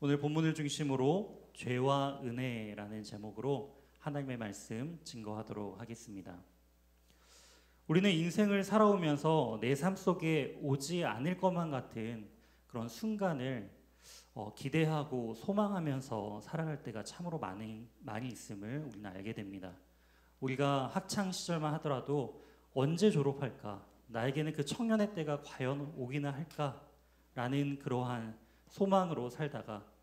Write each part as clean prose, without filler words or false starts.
오늘 본문을 중심으로 죄와 은혜라는 제목으로 하나님의 말씀 증거하도록 하겠습니다. 우리는 인생을 살아오면서 내 삶 속에 오지 않을 것만 같은 그런 순간을 기대하고 소망하면서 살아갈 때가 참으로 많이 있음을 우리는 알게 됩니다. 우리가 학창 시절만 하더라도 언제 졸업할까? 나에게는 그 청년의 때가 과연 오기나 할까라는 그러한 소망으로 살다가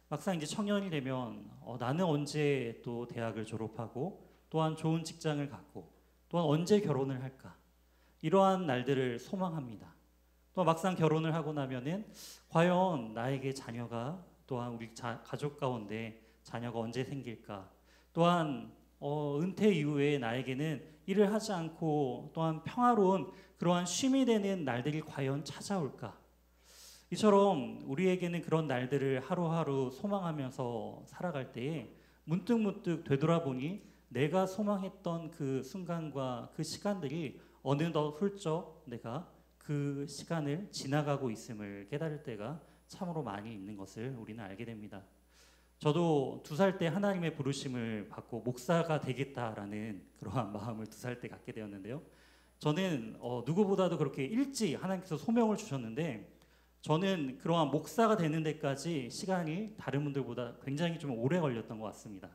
막상 이제 청년이 되면 나는 언제 또 대학을 졸업하고 또한 좋은 직장을 갖고 또한 언제 결혼을 할까? 이러한 날들을 소망합니다. 또 막상 결혼을 하고 나면은 과연 나에게 자녀가 또한 우리 가족 가운데 자녀가 언제 생길까? 또한 은퇴 이후에 나에게는 일을 하지 않고 또한 평화로운 그러한 쉼이 되는 날들이 과연 찾아올까? 이처럼 우리에게는 그런 날들을 하루하루 소망하면서 살아갈 때에 문득문득 되돌아보니 내가 소망했던 그 순간과 그 시간들이 어느덧 훌쩍 내가 그 시간을 지나가고 있음을 깨달을 때가 참으로 많이 있는 것을 우리는 알게 됩니다. 저도 2살 때 하나님의 부르심을 받고 목사가 되겠다라는 그러한 마음을 2살 때 갖게 되었는데요. 저는 누구보다도 그렇게 일찍 하나님께서 소명을 주셨는데 저는 그러한 목사가 되는 데까지 시간이 다른 분들보다 굉장히 좀 오래 걸렸던 것 같습니다.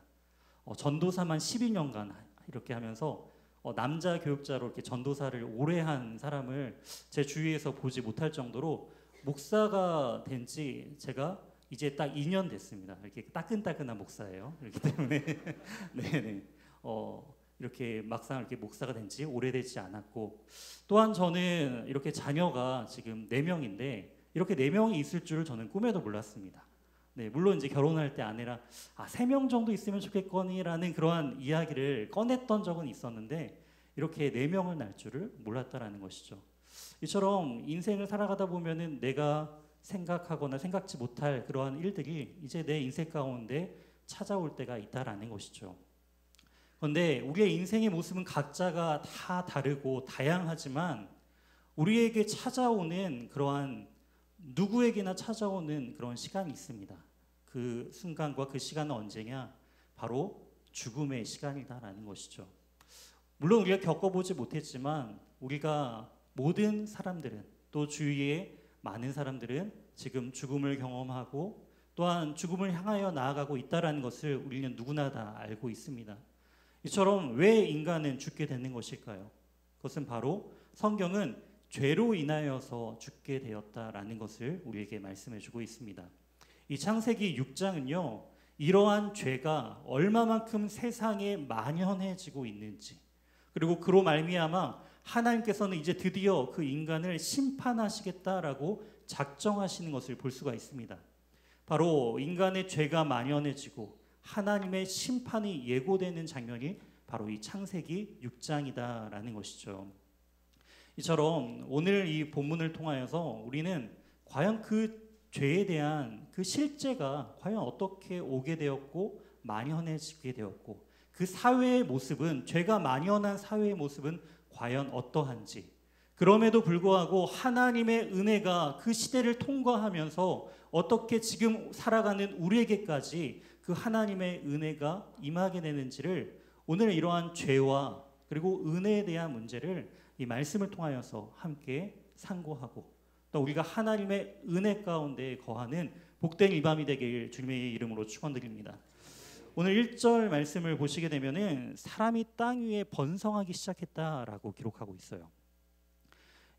전도사만 12년간 이렇게 하면서 남자 교육자로 이렇게 전도사를 오래 한 사람을 제 주위에서 보지 못할 정도로 목사가 된 지 제가 이제 딱 2년 됐습니다. 이렇게 따끈따끈한 목사예요. 그렇기 때문에 네네. 이렇게 막상 이렇게 목사가 된 지 오래되지 않았고 또한 저는 이렇게 자녀가 지금 4명인데 이렇게 4명이 있을 줄을 저는 꿈에도 몰랐습니다. 네, 물론 이제 결혼할 때 아내랑 3명 정도 있으면 좋겠거니라는 그러한 이야기를 꺼냈던 적은 있었는데 이렇게 4명을 낳을 줄을 몰랐다라는 것이죠. 이처럼 인생을 살아가다 보면은 내가 생각하거나 생각지 못할 그러한 일들이 이제 내 인생 가운데 찾아올 때가 있다라는 것이죠. 그런데 우리의 인생의 모습은 각자가 다 다르고 다양하지만 우리에게 찾아오는 그러한 누구에게나 찾아오는 그런 시간이 있습니다. 그 순간과 그 시간은 언제냐? 바로 죽음의 시간이다라는 것이죠. 물론 우리가 겪어보지 못했지만 우리가 모든 사람들은 또 주위에 많은 사람들은 지금 죽음을 경험하고 또한 죽음을 향하여 나아가고 있다는 것을 우리는 누구나 다 알고 있습니다. 이처럼 왜 인간은 죽게 되는 것일까요? 그것은 바로 성경은 죄로 인하여서 죽게 되었다라는 것을 우리에게 말씀해 주고 있습니다. 이 창세기 6장은요. 이러한 죄가 얼마만큼 세상에 만연해지고 있는지 그리고 그로 말미암아 하나님께서는 이제 드디어 그 인간을 심판하시겠다라고 작정하시는 것을 볼 수가 있습니다. 바로 인간의 죄가 만연해지고 하나님의 심판이 예고되는 장면이 바로 이 창세기 6장이다라는 것이죠. 이처럼 오늘 이 본문을 통하여서 우리는 과연 그 죄에 대한 그 실제가 과연 어떻게 오게 되었고 만연해지게 되었고 그 사회의 모습은 죄가 만연한 사회의 모습은 과연 어떠한지 그럼에도 불구하고 하나님의 은혜가 그 시대를 통과하면서 어떻게 지금 살아가는 우리에게까지 그 하나님의 은혜가 임하게 되는지를 오늘 이러한 죄와 그리고 은혜에 대한 문제를 이 말씀을 통하여서 함께 상고하고 또 우리가 하나님의 은혜 가운데 거하는 복된 이 밤이 되길 주님의 이름으로 축원드립니다. 오늘 1절 말씀을 보시게 되면은 사람이 땅 위에 번성하기 시작했다라고 기록하고 있어요.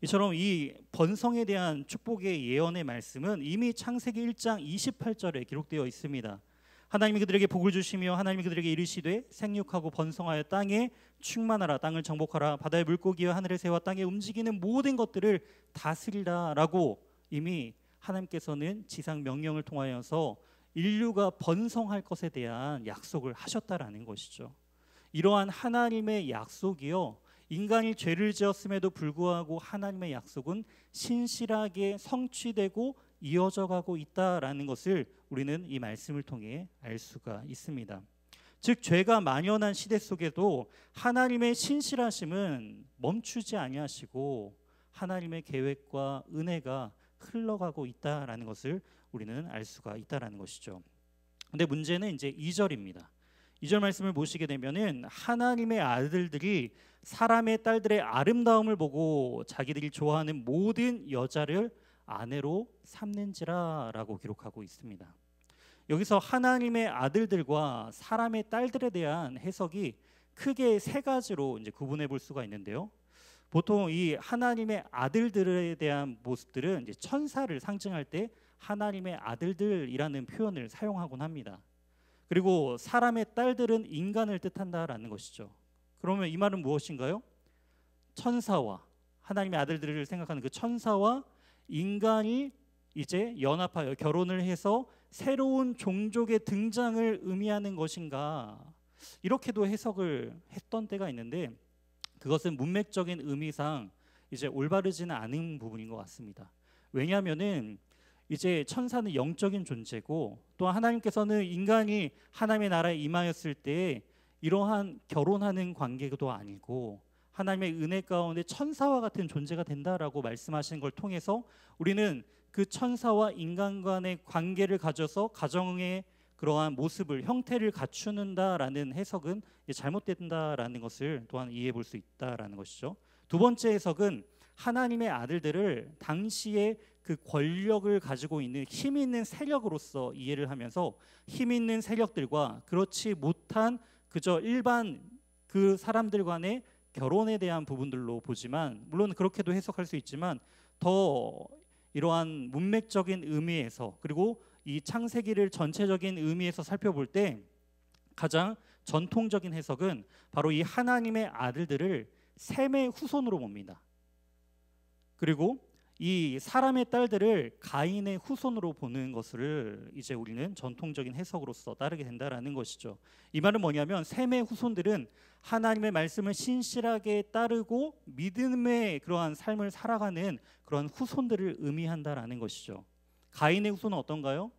이처럼 이 번성에 대한 축복의 예언의 말씀은 이미 창세기 1장 28절에 기록되어 있습니다. 하나님이 그들에게 복을 주시며 하나님이 그들에게 이르시되 생육하고 번성하여 땅에 충만하라 땅을 정복하라 바다의 물고기와 하늘의 새와 땅에 움직이는 모든 것들을 다스리라라고 이미 하나님께서는 지상 명령을 통하여서 인류가 번성할 것에 대한 약속을 하셨다라는 것이죠. 이러한 하나님의 약속이요 인간이 죄를 지었음에도 불구하고 하나님의 약속은 신실하게 성취되고 이어져 가고 있다라는 것을 우리는 이 말씀을 통해 알 수가 있습니다. 즉 죄가 만연한 시대 속에도 하나님의 신실하심은 멈추지 아니하시고 하나님의 계획과 은혜가 흘러가고 있다라는 것을 우리는 알 수가 있다라는 것이죠. 근데 문제는 이제 2절입니다. 2절 말씀을 보시게 되면은 하나님의 아들들이 사람의 딸들의 아름다움을 보고 자기들이 좋아하는 모든 여자를 아내로 삼는지라라고 기록하고 있습니다. 여기서 하나님의 아들들과 사람의 딸들에 대한 해석이 크게 세 가지로 이제 구분해 볼 수가 있는데요. 보통 이 하나님의 아들들에 대한 모습들은 이제 천사를 상징할 때 하나님의 아들들이라는 표현을 사용하곤 합니다. 그리고 사람의 딸들은 인간을 뜻한다라는 것이죠. 그러면 이 말은 무엇인가요? 천사와 하나님의 아들들을 생각하는 그 천사와 인간이 이제 연합하여 결혼을 해서 새로운 종족의 등장을 의미하는 것인가, 이렇게도 해석을 했던 때가 있는데 그것은 문맥적인 의미상 이제 올바르지는 않은 부분인 것 같습니다. 왜냐하면은 이제 천사는 영적인 존재고 또 하나님께서는 인간이 하나님의 나라에 임하였을 때 이러한 결혼하는 관계도 아니고 하나님의 은혜 가운데 천사와 같은 존재가 된다라고 말씀하시는 걸 통해서 우리는 그 천사와 인간 간의 관계를 가져서 가정의 그러한 모습을 형태를 갖추는다라는 해석은 잘못된다라는 것을 또한 이해해 볼 수 있다라는 것이죠. 두 번째 해석은 하나님의 아들들을 당시에 그 권력을 가지고 있는 힘 있는 세력으로서 이해를 하면서 힘 있는 세력들과 그렇지 못한 그저 일반 그 사람들 간의 결혼에 대한 부분들로 보지만, 물론 그렇게도 해석할 수 있지만 더 이러한 문맥적인 의미에서 그리고 이 창세기를 전체적인 의미에서 살펴볼 때 가장 전통적인 해석은 바로 이 하나님의 아들들을 셈의 후손으로 봅니다. 그리고 이 사람의 딸들을 가인의 후손으로 보는 것을 이제 우리는 전통적인 해석으로서 따르게 된다라는 것이죠. 이 말은 뭐냐면 셈의 후손들은 하나님의 말씀을 신실하게 따르고 믿음의 그러한 삶을 살아가는 그러한 후손들을 의미한다라는 것이죠. 가인의 후손은 어떤가요?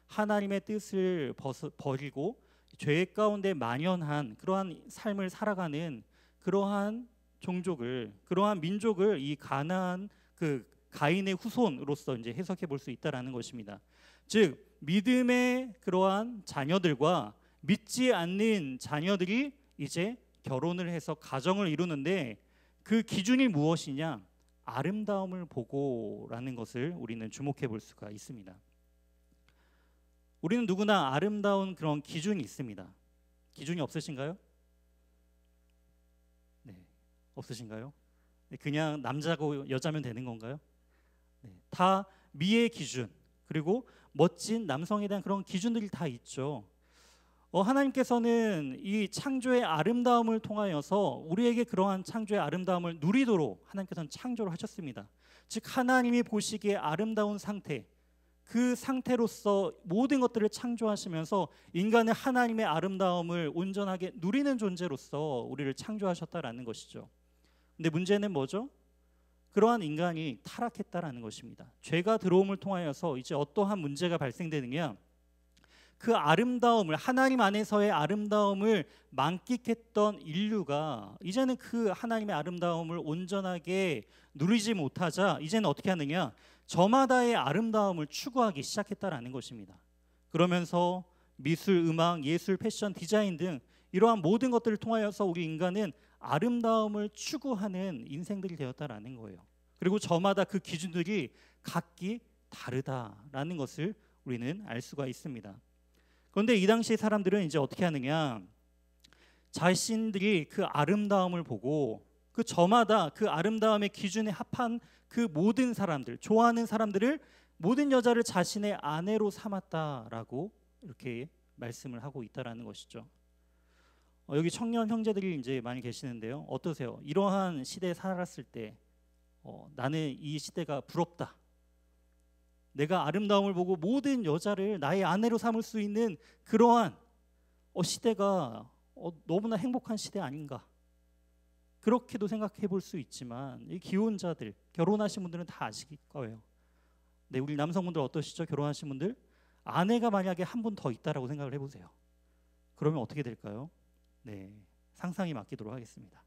하나님의 뜻을 버리고 죄 가운데 만연한 그러한 삶을 살아가는 그러한 종족을, 그러한 민족을 이 가나안 그 가인의 후손으로서 이제 해석해 볼 수 있다라는 것입니다. 즉 믿음의 그러한 자녀들과 믿지 않는 자녀들이 이제 결혼을 해서 가정을 이루는데 그 기준이 무엇이냐? 아름다움을 보고라는 것을 우리는 주목해 볼 수가 있습니다. 우리는 누구나 아름다운 그런 기준이 있습니다. 기준이 없으신가요? 네, 없으신가요? 그냥 남자고 여자면 되는 건가요? 네, 다 미의 기준, 그리고 멋진 남성에 대한 그런 기준들이 다 있죠. 하나님께서는 이 창조의 아름다움을 통하여서 우리에게 그러한 창조의 아름다움을 누리도록 하나님께서는 창조를 하셨습니다. 즉 하나님이 보시기에 아름다운 상태, 그 상태로서 모든 것들을 창조하시면서 인간은 하나님의 아름다움을 온전하게 누리는 존재로서 우리를 창조하셨다라는 것이죠. 근데 문제는 뭐죠? 그러한 인간이 타락했다라는 것입니다. 죄가 들어옴을 통하여서 이제 어떠한 문제가 발생되느냐? 그 아름다움을, 하나님 안에서의 아름다움을 만끽했던 인류가 이제는 그 하나님의 아름다움을 온전하게 누리지 못하자 이제는 어떻게 하느냐? 저마다의 아름다움을 추구하기 시작했다라는 것입니다. 그러면서 미술, 음악, 예술, 패션, 디자인 등 이러한 모든 것들을 통하여서 우리 인간은 아름다움을 추구하는 인생들이 되었다라는 거예요. 그리고 저마다 그 기준들이 각기 다르다라는 것을 우리는 알 수가 있습니다. 그런데 이 당시 사람들은 이제 어떻게 하느냐? 자신들이 그 아름다움을 보고 그 저마다 그 아름다움의 기준에 합한 그 모든 사람들, 좋아하는 사람들을, 모든 여자를 자신의 아내로 삼았다라고 이렇게 말씀을 하고 있다라는 것이죠. 여기 청년 형제들이 이제 많이 계시는데요. 어떠세요? 이러한 시대에 살았을 때 나는 이 시대가 부럽다. 내가 아름다움을 보고 모든 여자를 나의 아내로 삼을 수 있는 그러한 시대가 너무나 행복한 시대 아닌가? 그렇게도 생각해 볼 수 있지만 이 기혼자들, 결혼하신 분들은 다 아실 거예요. 네, 우리 남성분들 어떠시죠? 결혼하신 분들, 아내가 만약에 한 분 더 있다라고 생각을 해보세요. 그러면 어떻게 될까요? 네, 상상이 맡기도록 하겠습니다.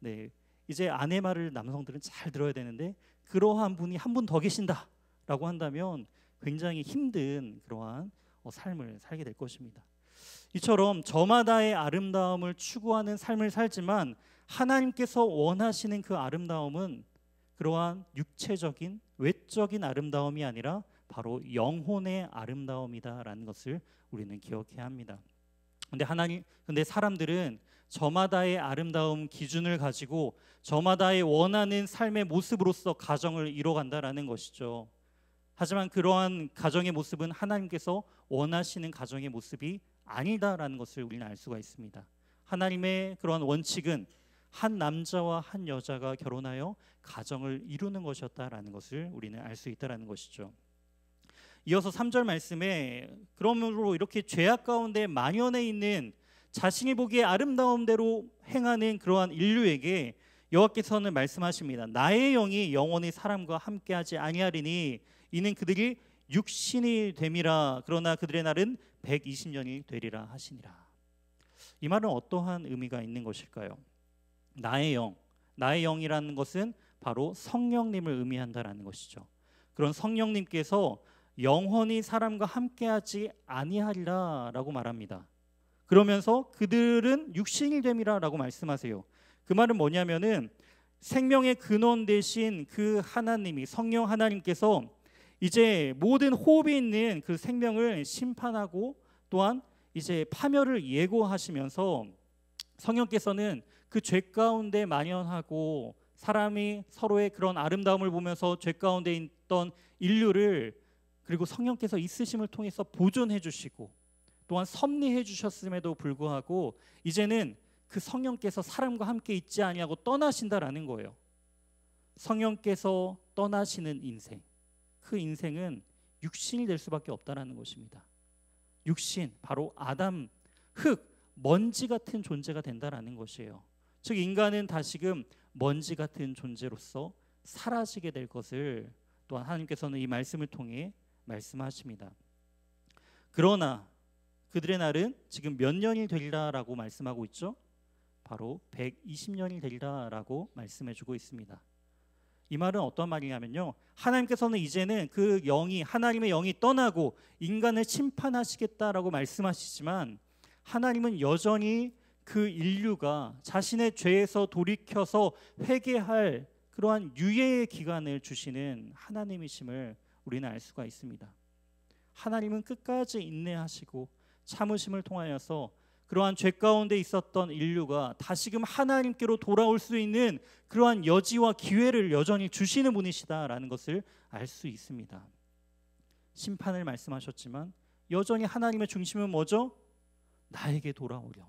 네, 이제 아내 말을 남성들은 잘 들어야 되는데 그러한 분이 한 분 더 계신다라고 한다면 굉장히 힘든 그러한 삶을 살게 될 것입니다. 이처럼 저마다의 아름다움을 추구하는 삶을 살지만 하나님께서 원하시는 그 아름다움은 그러한 육체적인 외적인 아름다움이 아니라 바로 영혼의 아름다움이다라는 것을 우리는 기억해야 합니다. 근데 사람들은 저마다의 아름다움 기준을 가지고 저마다의 원하는 삶의 모습으로서 가정을 이뤄간다라는 것이죠. 하지만 그러한 가정의 모습은 하나님께서 원하시는 가정의 모습이 아니다라는 것을 우리는 알 수가 있습니다. 하나님의 그러한 원칙은 한 남자와 한 여자가 결혼하여 가정을 이루는 것이었다라는 것을 우리는 알 수 있다라는 것이죠. 이어서 3절 말씀에 그러므로 이렇게 죄악 가운데 만연해 있는 자신이 보기에 아름다움대로 행하는 그러한 인류에게 여호와께서는 말씀하십니다. 나의 영이 영원히 사람과 함께하지 아니하리니 이는 그들이 육신이 됨이라. 그러나 그들의 날은 120년이 되리라 하시니라. 이 말은 어떠한 의미가 있는 것일까요? 나의 영이라는 것은 바로 성령님을 의미한다라는 것이죠. 그런 성령님께서 영원히 사람과 함께하지 아니하리라라고 말합니다. 그러면서 그들은 육신이 됨이라라고 말씀하세요. 그 말은 뭐냐면은 생명의 근원 되신 그 하나님이 성령 하나님께서 이제 모든 호흡이 있는 그 생명을 심판하고 또한 이제 파멸을 예고하시면서 성령께서는 그 죄 가운데 만연하고 사람이 서로의 그런 아름다움을 보면서 죄 가운데 있던 인류를 그리고 성령께서 있으심을 통해서 보존해 주시고 또한 섭리해 주셨음에도 불구하고 이제는 그 성령께서 사람과 함께 있지 아니하고 떠나신다라는 거예요. 성령께서 떠나시는 인생, 그 인생은 육신이 될 수밖에 없다라는 것입니다. 육신, 바로 아담, 흙, 먼지 같은 존재가 된다라는 것이에요. 즉 인간은 다시금 먼지 같은 존재로서 사라지게 될 것을 또한 하나님께서는 이 말씀을 통해 말씀하십니다. 그러나 그들의 날은 지금 몇 년이 되리라라고 말씀하고 있죠? 바로 120년이 되리라라고 말씀해주고 있습니다. 이 말은 어떤 말이냐면요, 하나님께서는 이제는 그 영이, 하나님의 영이 떠나고 인간을 심판하시겠다라고 말씀하시지만 하나님은 여전히 그 인류가 자신의 죄에서 돌이켜서 회개할 그러한 유예의 기간을 주시는 하나님이심을 우리는 알 수가 있습니다. 하나님은 끝까지 인내하시고 참으심을 통하여서 그러한 죄 가운데 있었던 인류가 다시금 하나님께로 돌아올 수 있는 그러한 여지와 기회를 여전히 주시는 분이시다라는 것을 알 수 있습니다. 심판을 말씀하셨지만 여전히 하나님의 중심은 뭐죠? 나에게 돌아오렴.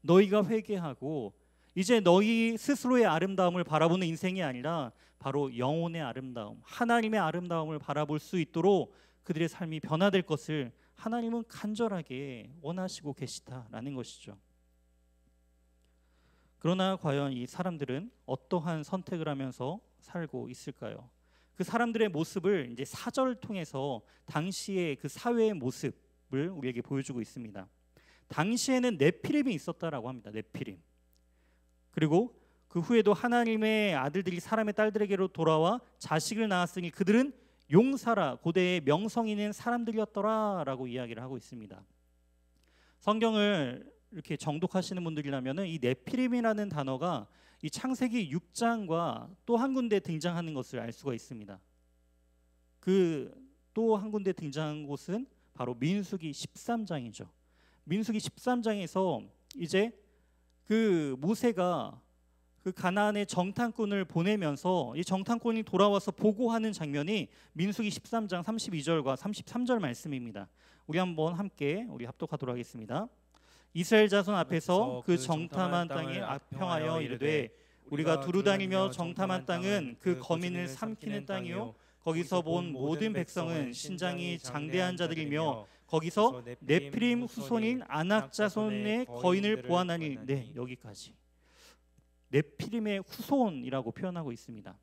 너희가 회개하고 이제 너희 스스로의 아름다움을 바라보는 인생이 아니라 바로 영혼의 아름다움, 하나님의 아름다움을 바라볼 수 있도록 그들의 삶이 변화될 것을 하나님은 간절하게 원하시고 계시다라는 것이죠. 그러나 과연 이 사람들은 어떠한 선택을 하면서 살고 있을까요? 그 사람들의 모습을 이제 4절 통해서 당시의 그 사회의 모습을 우리에게 보여주고 있습니다. 당시에는 네피림이 있었다라고 합니다. 네피림. 그리고 그 후에도 하나님의 아들들이 사람의 딸들에게로 돌아와 자식을 낳았으니 그들은 용사라, 고대의 명성 있는 사람들이었더라라고 이야기를 하고 있습니다. 성경을 이렇게 정독하시는 분들이라면은 이 네피림이라는 단어가 이 창세기 6장과 또 한 군데 등장하는 것을 알 수가 있습니다. 그 또 한 군데 등장한 곳은 바로 민수기 13장이죠. 민수기 13장에서 이제 그 모세가 그 가나안의 정탐꾼을 보내면서 이 정탐꾼이 돌아와서 보고하는 장면이 민수기 13장 32절과 33절 말씀입니다. 우리 한번 함께 합독하도록 하겠습니다. 이스라엘 자손 앞에서 그 정탐한 땅에 악평하여 이르되 우리가 두루다니며 정탐한 땅은 그 거민을 삼키는 땅이요 거기서 본 모든 백성은 신장이 장대한 자들이며 거기서 네피림 후손인 아낙 자손의 거인을 보았나니. 네, 여기까지. 네피림의 후손이라고 표현하고 있습니다.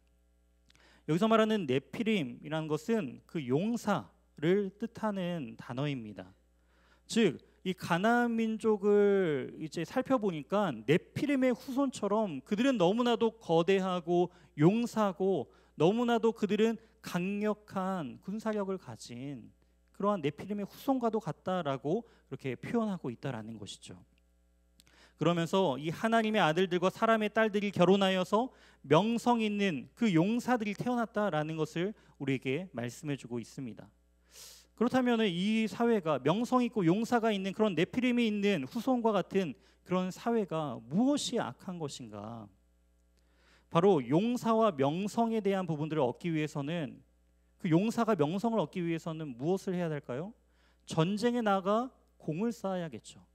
여기서 말하는 네피림이라는 것은 그 용사를 뜻하는 단어입니다. 즉, 이 가나안 민족을 이제 살펴보니까 네피림의 후손처럼 그들은 너무나도 거대하고 용사고 너무나도 그들은 강력한 군사력을 가진 그러한 네피림의 후손과도 같다라고 그렇게 표현하고 있다라는 것이죠. 그러면서 이 하나님의 아들들과 사람의 딸들이 결혼하여서 명성 있는 그 용사들이 태어났다라는 것을 우리에게 말씀해주고 있습니다. 그렇다면 이 사회가 명성 있고 용사가 있는 그런 네피림이 있는 후손과 같은 그런 사회가 무엇이 악한 것인가? 바로 용사와 명성에 대한 부분들을 얻기 위해서는, 그 용사가 명성을 얻기 위해서는 무엇을 해야 될까요? 전쟁에 나가 공을 쌓아야겠죠.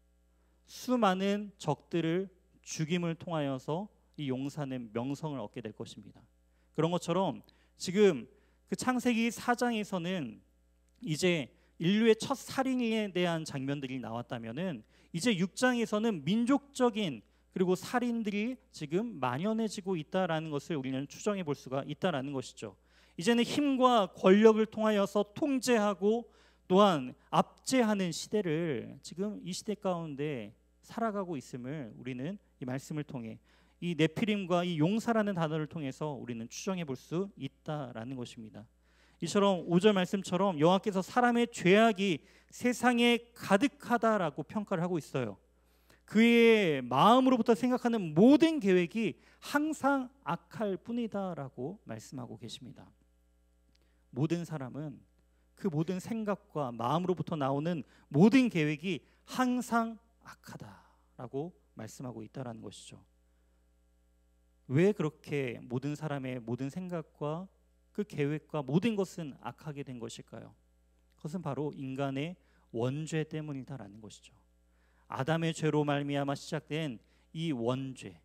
수많은 적들을 죽임을 통하여서 이 용사는 명성을 얻게 될 것입니다. 그런 것처럼 지금 그 창세기 4장에서는 이제 인류의 첫 살인에 대한 장면들이 나왔다면은 이제 6장에서는 민족적인 그리고 살인들이 지금 만연해지고 있다라는 것을 우리는 추정해 볼 수가 있다라는 것이죠. 이제는 힘과 권력을 통하여서 통제하고 또한 압제하는 시대를 지금 이 시대 가운데 살아가고 있음을 우리는 이 말씀을 통해, 이 네피림과 이 용사라는 단어를 통해서 우리는 추정해 볼 수 있다라는 것입니다. 이처럼 5절 말씀처럼 여호와께서 사람의 죄악이 세상에 가득하다라고 평가를 하고 있어요. 그의 마음으로부터 생각하는 모든 계획이 항상 악할 뿐이다라고 말씀하고 계십니다. 모든 사람은 그 모든 생각과 마음으로부터 나오는 모든 계획이 항상 악하다라고 말씀하고 있다라는 것이죠. 왜 그렇게 모든 사람의 모든 생각과 그 계획과 모든 것은 악하게 된 것일까요? 그것은 바로 인간의 원죄 때문이다라는 것이죠. 아담의 죄로 말미암아 시작된 이 원죄.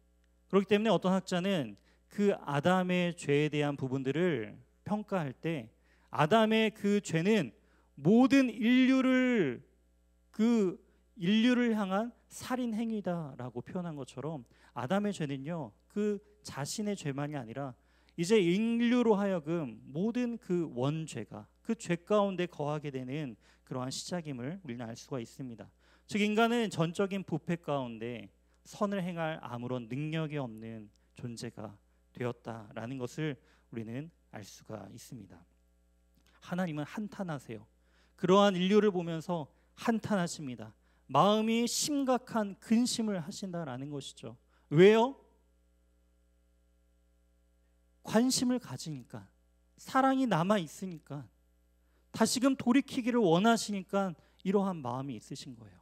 그렇기 때문에 어떤 학자는 그 아담의 죄에 대한 부분들을 평가할 때 아담의 그 죄는 모든 인류를 향한 살인 행위다라고 표현한 것처럼 아담의 죄는요, 그 자신의 죄만이 아니라 이제 인류로 하여금 모든 그 원죄가 그 죄 가운데 거하게 되는 그러한 시작임을 우리는 알 수가 있습니다. 즉 인간은 전적인 부패 가운데 선을 행할 아무런 능력이 없는 존재가 되었다라는 것을 우리는 알 수가 있습니다. 하나님은 한탄하세요. 그러한 인류를 보면서 한탄하십니다. 마음이 심각한 근심을 하신다라는 것이죠. 왜요? 관심을 가지니까, 사랑이 남아 있으니까, 다시금 돌이키기를 원하시니까 이러한 마음이 있으신 거예요.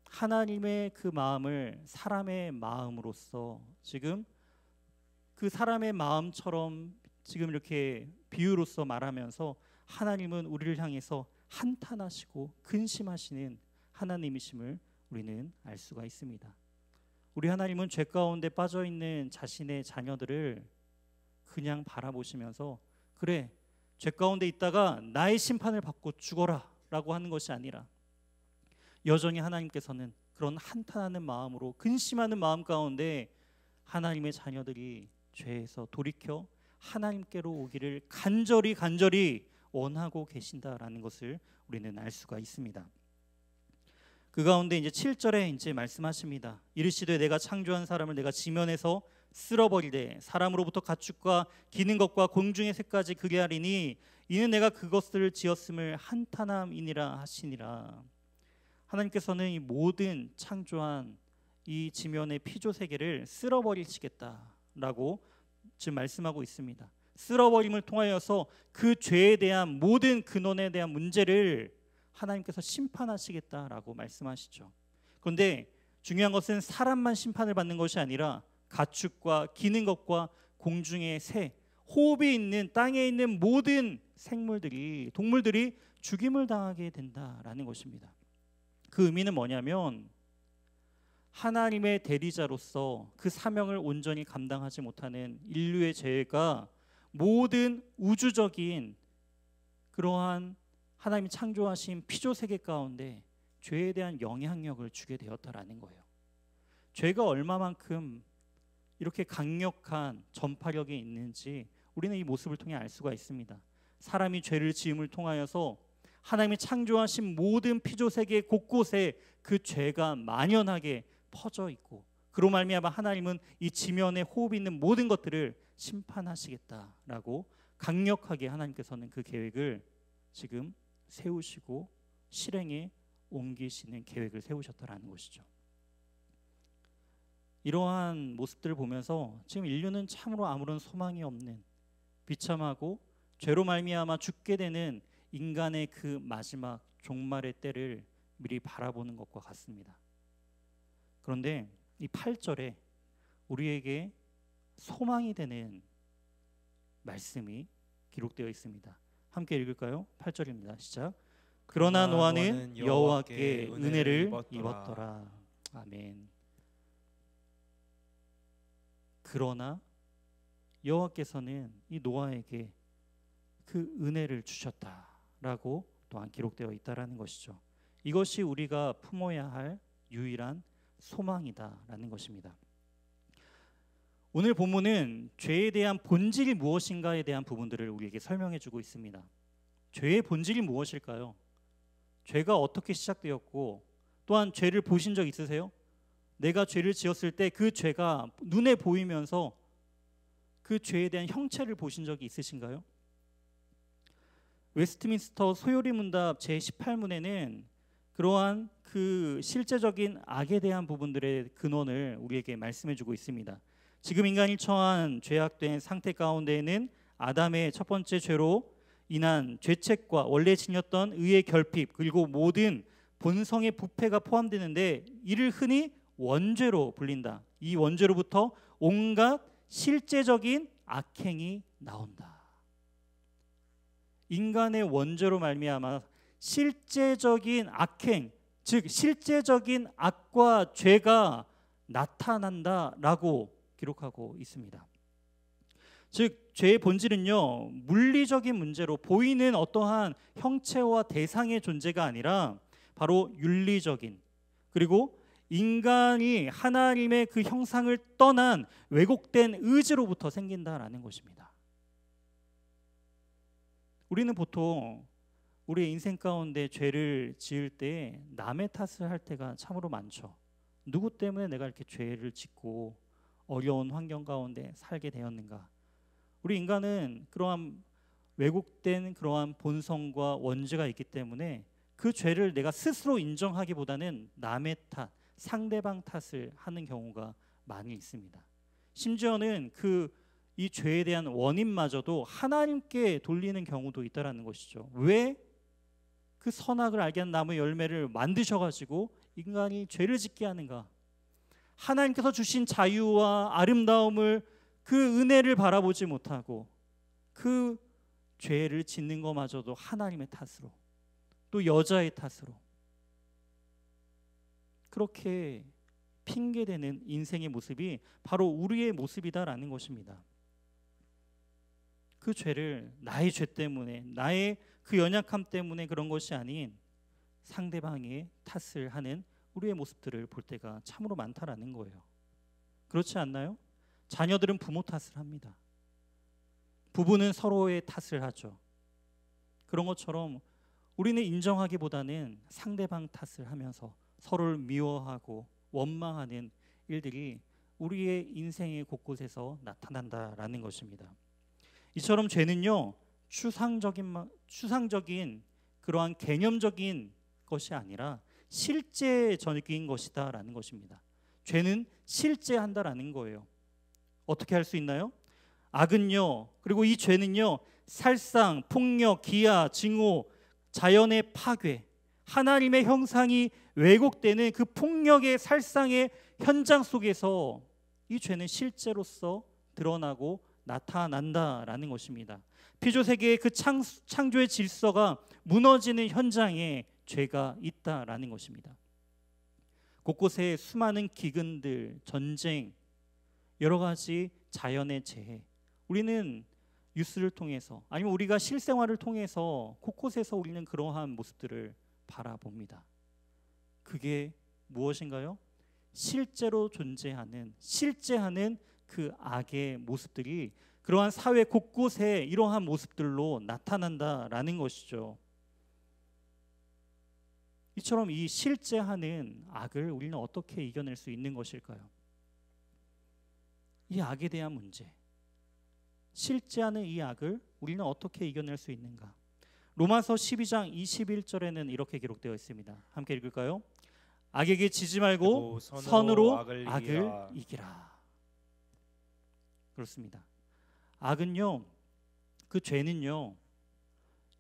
하나님의 그 마음을 사람의 마음으로서 지금 그 사람의 마음처럼 지금 이렇게 비유로서 말하면서 하나님은 우리를 향해서 한탄하시고 근심하시는 하나님이심을 우리는 알 수가 있습니다. 우리 하나님은 죄 가운데 빠져 있는 자신의 자녀들을 그냥 바라보시면서, 그래, 죄 가운데 있다가 나의 심판을 받고 죽어라 라고 하는 것이 아니라 여전히 하나님께서는 그런 한탄하는 마음으로, 근심하는 마음 가운데 하나님의 자녀들이 죄에서 돌이켜 하나님께로 오기를 간절히 원하고 계신다라는 것을 우리는 알 수가 있습니다. 그 가운데 이제 7절에 이제 말씀하십니다. 이르시되 내가 창조한 사람을 내가 지면에서 쓸어버리되 사람으로부터 가축과 기는 것과 공중의 새까지 그게 하리니 이는 내가 그것을 지었음을 한탄함이니라 하시니라. 하나님께서는 이 모든 창조한 이 지면의 피조 세계를 쓸어버리시겠다라고 지금 말씀하고 있습니다. 쓸어버림을 통하여서 그 죄에 대한 모든 근원에 대한 문제를 하나님께서 심판하시겠다라고 말씀하시죠. 그런데 중요한 것은 사람만 심판을 받는 것이 아니라 가축과 기는 것과 공중의 새, 호흡이 있는 땅에 있는 모든 생물들이, 동물들이 죽임을 당하게 된다라는 것입니다. 그 의미는 뭐냐면 하나님의 대리자로서 그 사명을 온전히 감당하지 못하는 인류의 죄가 모든 우주적인 그러한 하나님이 창조하신 피조세계 가운데 죄에 대한 영향력을 주게 되었다라는 거예요. 죄가 얼마만큼 이렇게 강력한 전파력이 있는지 우리는 이 모습을 통해 알 수가 있습니다. 사람이 죄를 지음을 통하여서 하나님이 창조하신 모든 피조세계 곳곳에 그 죄가 만연하게 퍼져 있고, 그로 말미암아 하나님은 이 지면에 호흡이 있는 모든 것들을 심판하시겠다라고 강력하게 하나님께서는 그 계획을 지금 세우시고 실행에 옮기시는 계획을 세우셨다라는 것이죠. 이러한 모습들을 보면서 지금 인류는 참으로 아무런 소망이 없는 비참하고 죄로 말미암아 죽게 되는 인간의 그 마지막 종말의 때를 미리 바라보는 것과 같습니다. 그런데 이 8절에 우리에게 소망이 되는 말씀이 기록되어 있습니다. 함께 읽을까요? 8절입니다. 시작. 그러나 노아는 여호와께 은혜를 입었더라. 아멘. 그러나 여호와께서는 이 노아에게 그 은혜를 주셨다라고 또한 기록되어 있다라는 것이죠. 이것이 우리가 품어야 할 유일한 소망이다라는 것입니다. 오늘 본문은 죄에 대한 본질이 무엇인가에 대한 부분들을 우리에게 설명해 주고 있습니다. 죄의 본질이 무엇일까요? 죄가 어떻게 시작되었고, 또한 죄를 보신 적 있으세요? 내가 죄를 지었을 때 그 죄가 눈에 보이면서 그 죄에 대한 형체를 보신 적이 있으신가요? 웨스트민스터 소요리 문답 제18문에는 그러한 그 실제적인 악에 대한 부분들의 근원을 우리에게 말씀해 주고 있습니다. 지금 인간이 처한 죄악된 상태 가운데에는 아담의 첫 번째 죄로 인한 죄책과 원래 지녔던 의의 결핍, 그리고 모든 본성의 부패가 포함되는데 이를 흔히 원죄로 불린다. 이 원죄로부터 온갖 실제적인 악행이 나온다. 인간의 원죄로 말미암아 실제적인 악행, 즉 실제적인 악과 죄가 나타난다라고 기록하고 있습니다. 즉 죄의 본질은요, 물리적인 문제로 보이는 어떠한 형체와 대상의 존재가 아니라 바로 윤리적인, 그리고 인간이 하나님의 그 형상을 떠난 왜곡된 의지로부터 생긴다라는 것입니다. 우리는 보통 우리의 인생 가운데 죄를 지을 때 남의 탓을 할 때가 참으로 많죠. 누구 때문에 내가 이렇게 죄를 짓고 어려운 환경 가운데 살게 되었는가? 우리 인간은 그러한 왜곡된 그러한 본성과 원죄가 있기 때문에 그 죄를 내가 스스로 인정하기보다는 남의 탓, 상대방 탓을 하는 경우가 많이 있습니다. 심지어는 이 죄에 대한 원인마저도 하나님께 돌리는 경우도 있다라는 것이죠. 왜 그 선악을 알게 하는 나무 열매를 만드셔가지고 인간이 죄를 짓게 하는가? 하나님께서 주신 자유와 아름다움을, 그 은혜를 바라보지 못하고 그 죄를 짓는 것마저도 하나님의 탓으로, 또 여자의 탓으로 그렇게 핑계대는 인생의 모습이 바로 우리의 모습이다라는 것입니다. 그 죄를 나의 죄 때문에, 나의 그 연약함 때문에 그런 것이 아닌 상대방의 탓을 하는 우리의 모습들을 볼 때가 참으로 많다라는 거예요. 그렇지 않나요? 자녀들은 부모 탓을 합니다. 부부는 서로의 탓을 하죠. 그런 것처럼 우리는 인정하기보다는 상대방 탓을 하면서 서로를 미워하고 원망하는 일들이 우리의 인생의 곳곳에서 나타난다라는 것입니다. 이처럼 죄는요, 추상적인 그러한 개념적인 것이 아니라 실제적인 것이다라는 것입니다. 죄는 실제한다라는 거예요. 어떻게 할 수 있나요? 악은요, 그리고 이 죄는요, 살상, 폭력, 기아, 증오, 자연의 파괴, 하나님의 형상이 왜곡되는 그 폭력의 살상의 현장 속에서 이 죄는 실제로서 드러나고 나타난다라는 것입니다. 피조세계의 그 창조의 질서가 무너지는 현장에 죄가 있다라는 것입니다. 곳곳에 수많은 기근들, 전쟁, 여러 가지 자연의 재해, 우리는 뉴스를 통해서 아니면 우리가 실생활을 통해서 곳곳에서 우리는 그러한 모습들을 바라봅니다. 그게 무엇인가요? 실제로 존재하는, 실제하는 그 악의 모습들이 그러한 사회 곳곳에 이러한 모습들로 나타난다라는 것이죠. 이처럼 이 실제하는 악을 우리는 어떻게 이겨낼 수 있는 것일까요? 이 악에 대한 문제, 실제하는 이 악을 우리는 어떻게 이겨낼 수 있는가? 로마서 12장 21절에는 이렇게 기록되어 있습니다. 함께 읽을까요? 악에게 지지 말고 선으로 악을 이기라. 그렇습니다. 악은요, 그 죄는요,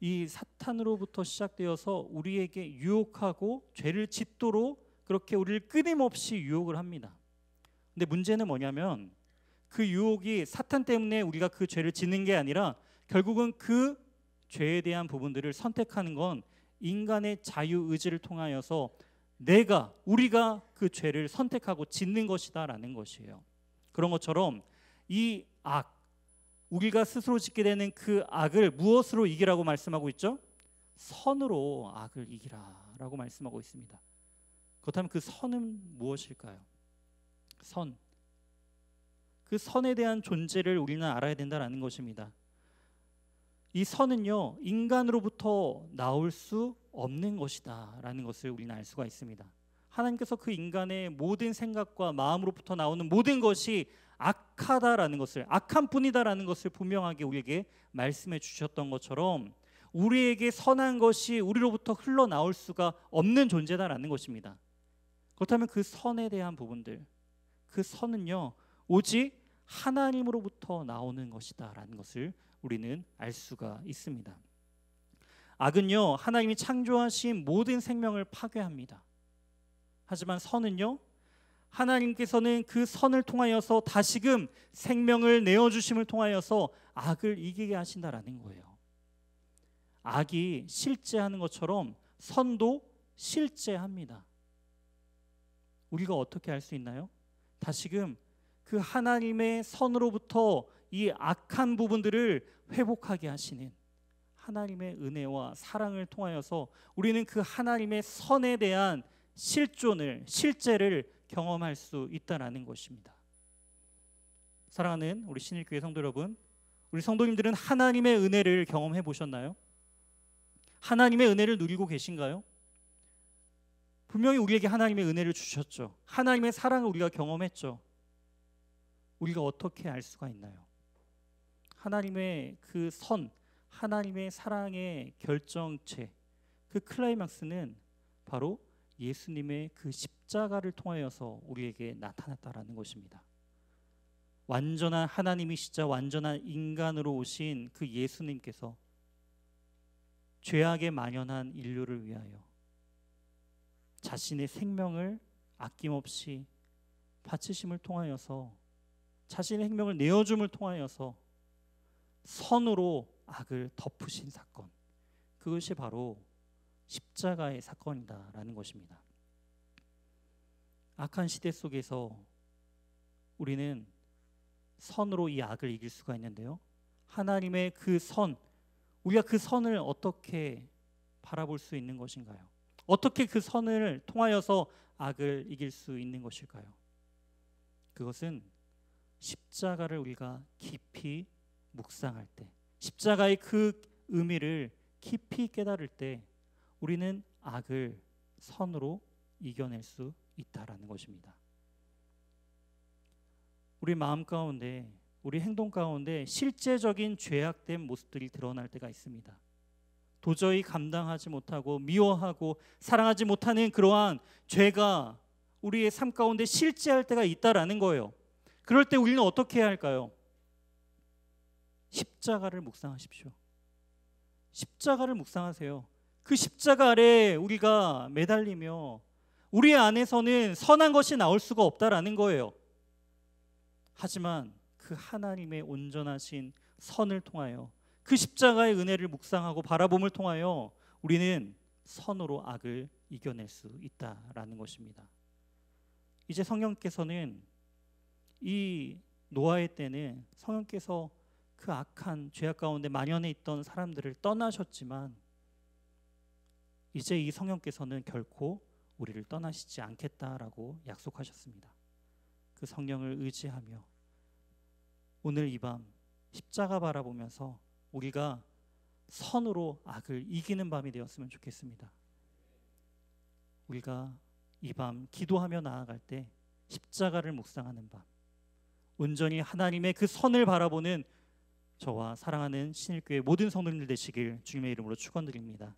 이 사탄으로부터 시작되어서 우리에게 유혹하고 죄를 짓도록 그렇게 우리를 끊임없이 유혹을 합니다. 근데 문제는 뭐냐면 그 유혹이 사탄 때문에 우리가 그 죄를 짓는 게 아니라 결국은 그 죄에 대한 부분들을 선택하는 건 인간의 자유의지를 통하여서 우리가 그 죄를 선택하고 짓는 것이다라는 것이에요. 그런 것처럼 이 악, 우리가 스스로 짓게 되는 그 악을 무엇으로 이기라고 말씀하고 있죠? 선으로 악을 이기라라고 말씀하고 있습니다. 그렇다면 그 선은 무엇일까요? 선. 그 선에 대한 존재를 우리는 알아야 된다는 것입니다. 이 선은요, 인간으로부터 나올 수 없는 것이다라는 것을 우리는 알 수가 있습니다. 하나님께서 그 인간의 모든 생각과 마음으로부터 나오는 모든 것이 악하다라는 것을, 악한 뿐이다라는 것을 분명하게 우리에게 말씀해 주셨던 것처럼 우리에게 선한 것이 우리로부터 흘러나올 수가 없는 존재다라는 것입니다. 그렇다면 그 선에 대한 부분들, 그 선은요, 오직 하나님으로부터 나오는 것이다라는 것을 우리는 알 수가 있습니다. 악은요, 하나님이 창조하신 모든 생명을 파괴합니다. 하지만 선은요, 하나님께서는 그 선을 통하여서 다시금 생명을 내어주심을 통하여서 악을 이기게 하신다라는 거예요. 악이 실제하는 것처럼 선도 실제합니다. 우리가 어떻게 할 수 있나요? 다시금 그 하나님의 선으로부터 이 악한 부분들을 회복하게 하시는 하나님의 은혜와 사랑을 통하여서 우리는 그 하나님의 선에 대한 실제를 경험할 수 있다는 것입니다. 사랑하는 우리 신일교회 성도 여러분, 우리 성도님들은 하나님의 은혜를 경험해 보셨나요? 하나님의 은혜를 누리고 계신가요? 분명히 우리에게 하나님의 은혜를 주셨죠. 하나님의 사랑을 우리가 경험했죠. 우리가 어떻게 알 수가 있나요? 하나님의 그 선, 하나님의 사랑의 결정체, 그 클라이막스는 바로 예수님의 그 십자가를 통하여서 우리에게 나타났다라는 것입니다. 완전한 하나님이시자 완전한 인간으로 오신 그 예수님께서 죄악에 만연한 인류를 위하여 자신의 생명을 아낌없이 바치심을 통하여서 자신의 생명을 내어줌을 통하여서 선으로 악을 덮으신 사건, 그것이 바로 십자가의 사건이다라는 것입니다. 악한 시대 속에서 우리는 선으로 이 악을 이길 수가 있는데요, 하나님의 그 선, 우리가 그 선을 어떻게 바라볼 수 있는 것인가요? 어떻게 그 선을 통하여서 악을 이길 수 있는 것일까요? 그것은 십자가를 우리가 깊이 묵상할 때, 십자가의 그 의미를 깊이 깨달을 때 우리는 악을 선으로 이겨낼 수 있다라는 것입니다. 우리 마음 가운데, 우리 행동 가운데 실제적인 죄악된 모습들이 드러날 때가 있습니다. 도저히 감당하지 못하고 미워하고 사랑하지 못하는 그러한 죄가 우리의 삶 가운데 실제할 때가 있다라는 거예요. 그럴 때 우리는 어떻게 해야 할까요? 십자가를 묵상하십시오. 십자가를 묵상하세요. 그 십자가 아래 우리가 매달리며 우리 안에서는 선한 것이 나올 수가 없다라는 거예요. 하지만 그 하나님의 온전하신 선을 통하여 그 십자가의 은혜를 묵상하고 바라봄을 통하여 우리는 선으로 악을 이겨낼 수 있다라는 것입니다. 이제 성령께서는 이 노아의 때는 성령께서 그 악한 죄악 가운데 만연해 있던 사람들을 떠나셨지만 이제 이 성령께서는 결코 우리를 떠나시지 않겠다라고 약속하셨습니다. 그 성령을 의지하며 오늘 이 밤 십자가 바라보면서 우리가 선으로 악을 이기는 밤이 되었으면 좋겠습니다. 우리가 이 밤 기도하며 나아갈 때 십자가를 묵상하는 밤, 온전히 하나님의 그 선을 바라보는 저와 사랑하는 신일교회 모든 성도님들 되시길 주님의 이름으로 축원드립니다.